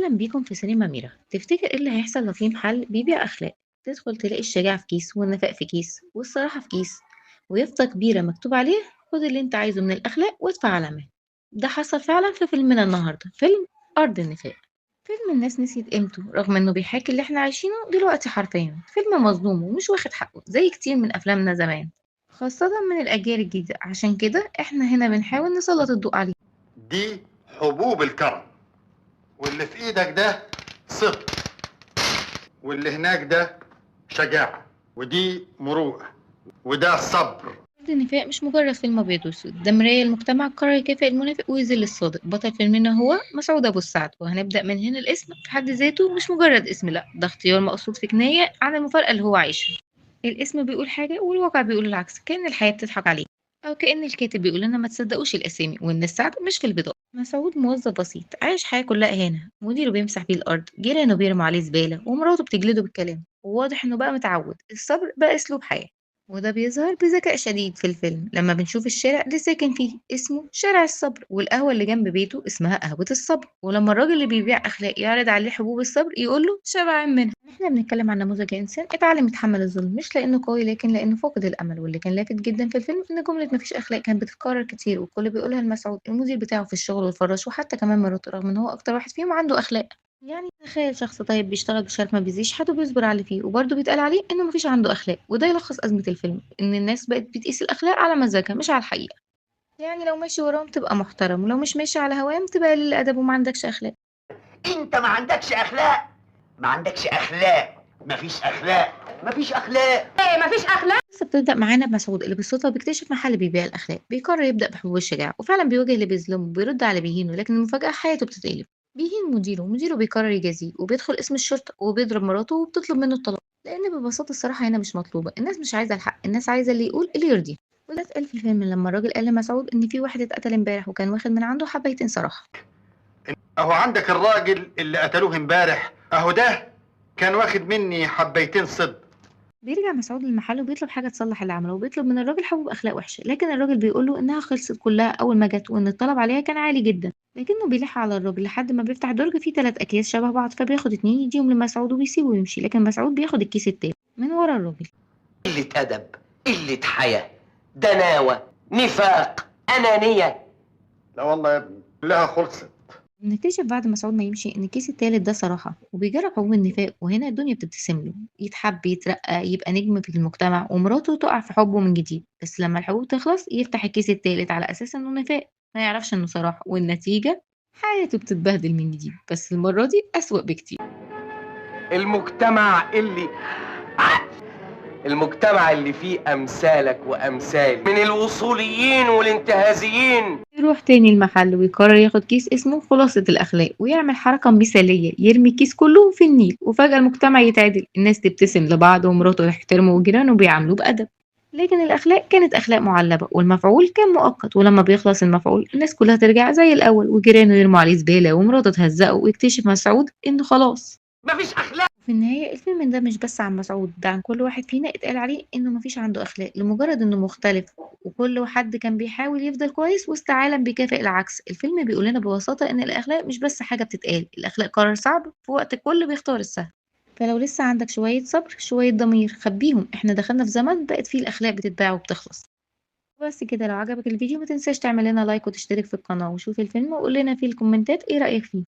أهلا بيكم في سينما ميرا. تفتكر إيه اللي هيحصل لو في محل بيبيع أخلاق؟ تدخل تلاقي الشجاعة في كيس والنفاق في كيس والصراحة في كيس ويافطة كبيرة مكتوب عليها خد اللي انت عايزه من الأخلاق وادفع علامات. ده حصل فعلا في فيلمنا النهاردة، فيلم أرض النفاق. فيلم الناس نسيت قيمته رغم انه بيحاكي اللي احنا عايشينه دلوقتي حرفيا. فيلم مظلوم ومش واخد حقه زي كتير من أفلامنا زمان، خاصة من الأجيال الجديدة. عشان كده احنا هنا بنحاول نسلط الضوء عليه. دي حبوب الكرم، واللي في ايدك ده صدق، واللي هناك ده شجاعة، ودي مروءة، وده صبر. أرض النفاق مش مجرد فيلم أبيض وأسود، ده مراية المجتمع قرر يكافئ المنافق ويذل الصادق. بطل فيلمنا هو مسعود أبو السعد، وهنبدأ من هنا. الاسم في حد ذاته مش مجرد اسم، لأ ده اختيار مقصود في كناية عن المفارقة اللي هو عايشها. الاسم بيقول حاجة والواقع بيقول العكس، كأن الحياة بتضحك عليه، أو كأن الكاتب بيقول لنا ما تصدقوش الأسامي وإن السعد مش في البطاقة. مسعود موظف بسيط عايش حياة كلها إهانة، مديره بيمسح بيه الأرض، جيرانه بيرموا عليه زبالة، ومراته بتجلده بالكلام. وواضح إنه بقى متعود. الصبر بقى أسلوب حياة، وده بيظهر بذكاء شديد في الفيلم لما بنشوف الشارع اللي ساكن فيه اسمه شارع الصبر، والقهوة اللي جنب بيته اسمها قهوة الصبر. ولما الراجل اللي بيبيع أخلاق يعرض عليه حبوب الصبر يقول له شبعان منها. احنا بنتكلم عن نموذج إنسان اتعلم يتحمل الظلم، مش لأنه قوي لكن لأنه فاقد الأمل. واللي كان لافت جدا في الفيلم إن جملة مفيش أخلاق كانت بتتكرر كتير، والكل بيقولها لمسعود المدير بتاعه في الشغل والفراش وحتى كمان مراته، رغم إن هو أكتر واحد فيهم عنده أخلاق. يعني تخيل شخص طيب بيشتغل بشرف ما بيزيش حد وبيصبر على اللي فيه، وبرضه بيتقال عليه انه مفيش عنده اخلاق. وده يلخص ازمه الفيلم، ان الناس بقت بتقيس الاخلاق على مزاجها مش على الحقيقه. يعني لو ماشي وراهم تبقى محترم، ولو مش ماشي على هواهم تبقى قليل الادب وما عندكش اخلاق. انت ما عندكش اخلاق، ما عندكش اخلاق، مفيش اخلاق، مفيش اخلاق. ايه مفيش اخلاق؟ لسه بتبدا معانا بمسعود اللي بالصدفه بيكتشف محل بيبيع الاخلاق، بيقرر يبدا بحبوب الشجاعه، وفعلا بيواجه اللي بيظلمه وبيرد على اللي بيهينه. لكن المفاجاه حياته بتتقلب. بيهين مديره بيقرر يجازيه وبيدخل اسم الشرطه وبيضرب مراته وبتطلب منه الطلاق. لان ببساطه الصراحه هنا مش مطلوبه، الناس مش عايزه الحق، الناس عايزه اللي يقول اللي يرضيها. وده اتقال في الفيلم لما الراجل قال لمسعود ان في واحد اتقتل امبارح وكان واخد من عنده حبيتين صراحه. اهو عندك الراجل اللي قتلوه امبارح، اهو ده كان واخد مني حبيتين صدق. بيرجع مسعود للمحل وبيطلب حاجة تصلح اللي عمله، وبيطلب من الراجل حبوب أخلاق وحشة، لكن الراجل بيقول له إنها خلصت كلها أول ما جت وإن الطلب عليها كان عالي جدا. لكنه بيلح على الراجل لحد ما بيفتح درج فيه 3 أكياس شبه بعض، فبياخد 2 يديهم لمسعود وبيسيبه ويمشي. لكن مسعود بياخد الكيس التاني من ورا الراجل. قلة ادب، قلة حياة، دناوة، نفاق، انانية. لا والله يا ابني كلها خلصت. بنكتشف بعد مسعود ما يمشي إن الكيس التالت ده صراحة، وبيجرب حبوب النفاق. وهنا الدنيا بتبتسم له، يتحب يترقى يبقى نجم في المجتمع، ومراته تقع في حبه من جديد. بس لما الحبوب تخلص يفتح الكيس التالت على أساس إنه نفاق، ما يعرفش إنه صراحة. والنتيجة حياته بتتبهدل من جديد، بس المرة دي أسوأ بكتير. المجتمع اللي المجتمع اللي فيه امثالك وامثالي من الوصوليين والانتهازيين. يروح تاني المحل ويقرر ياخد كيس اسمه خلاصة الأخلاق، ويعمل حركة مثالية يرمي الكيس كله في النيل. وفجأة المجتمع يتعدل، الناس تبتسم لبعض ومراته تحترمه وجيرانه بيعاملوه بأدب. لكن الأخلاق كانت أخلاق معلبة، والمفعول كان مؤقت. ولما بيخلص المفعول الناس كلها ترجع زي الأول، وجيرانه يرموا عليه زبالة ومراته تهزقه، ويكتشف مسعود إنه خلاص. مفيش اخلاق. في النهاية الفيلم ده مش بس عن مسعود، ده عن كل واحد فينا اتقال عليه إنه مفيش عنده أخلاق لمجرد إنه مختلف. وكل حد كان بيحاول يفضل كويس وسط عالم بيكافئ العكس. الفيلم بيقول لنا ببساطة إن الأخلاق مش بس حاجة بتتقال، الأخلاق قرار صعب في وقت الكل بيختار السهل. فلو لسه عندك شوية صبر شوية ضمير خبيهم، احنا دخلنا في زمن بقت فيه الأخلاق بتتباع وبتخلص. بس كده، لو عجبك الفيديو ما تنساش تعمل لنا لايك وتشترك في القناة، وشوف الفيلم وقول لنا في الكومنتات ايه رأيك فيه.